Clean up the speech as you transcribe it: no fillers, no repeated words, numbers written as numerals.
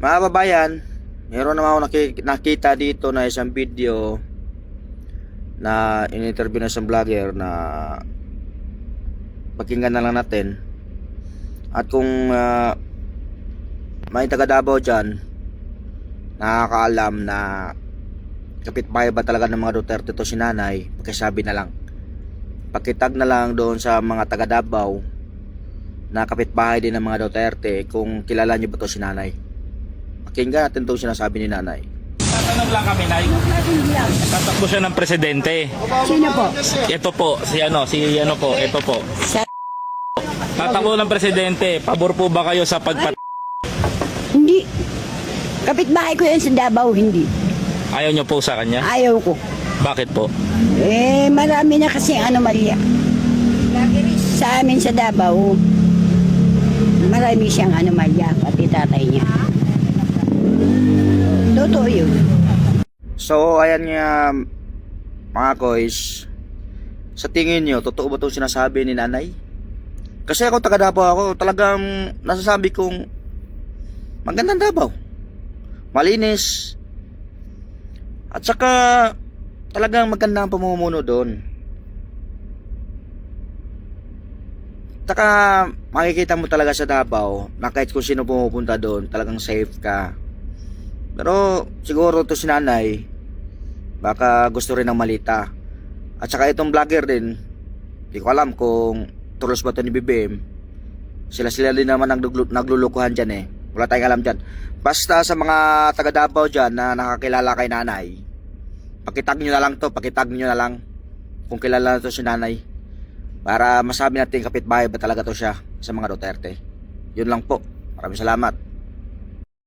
Mga kababayan, meron naman ako nakita dito na isang video na in-interview na isang vlogger na pakinggan na lang natin. At kung may taga Davao dyan nakakaalam na kapitbahay ba talaga ng mga Duterte to si nanay, pakisabi na lang, pakitag na lang doon sa mga taga Davao na kapitbahay din ng mga Duterte kung kilala nyo ba to si nanay. Pakinggan natin itong sinasabi ni nanay. Tatanong lang kami, Nay. Tatakbo siya ng presidente. Sino po? Ito po, ito po. Tatakbo ng presidente, pabor po ba kayo sa Hindi. Kapitbahay ko yan sa Davao, hindi. Ayaw nyo po sa kanya? Ayaw ko. Bakit po? Marami na kasi anomalya. Sa amin sa Davao, marami siyang anomalya, pati tatay niya. Totoo yun. So ayan nga mga koys, sa tingin nyo totoo ba itong sinasabi ni nanay? Kasi ako taga Davao ako, talagang nasasabi kong magandang Davao, malinis, at saka talagang maganda ang pamumuno doon. Saka makikita mo talaga sa Davao na kahit kung sino pumupunta doon, talagang safe ka. Pero siguro to si nanay, baka gusto rin ng malita. At saka itong vlogger din, hindi ko alam kung tulos ba ito ni BBM. Sila din naman naglulukuhan dyan eh. Wala tayong alam dyan. Basta sa mga taga Davao dyan na nakakilala kay nanay, pakitag nyo na lang to, pakitag nyo na lang kung kilala na to si nanay, para masabi natin kapitbahay ba talaga to siya sa mga Duterte. Yun lang po. Maraming salamat.